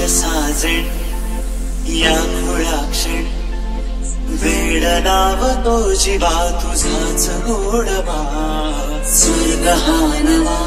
साजण या खुळाक्षण वेड लावतो जीवा तुझाच गोडवा स्वर्ग हा नवा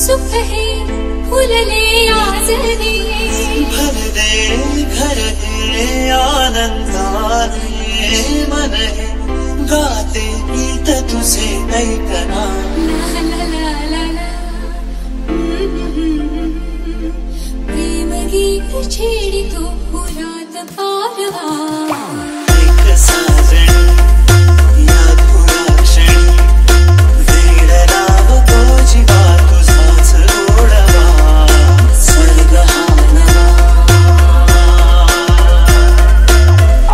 सुख है फुलले आजरी भर दे घर दे आनंदाने मन है गाते गीत तुझे ऐकना ला ला ला ला ला प्रेम गीत छेडितो पुरात पारवा एक साजण या खुळाक्षण वेड लावतो जीवा तुझाच गोडवा स्वर्ग हा नवा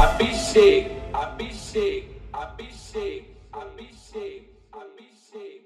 Abhishek, Abhishek, Abhishek, Abhishek, Abhishek.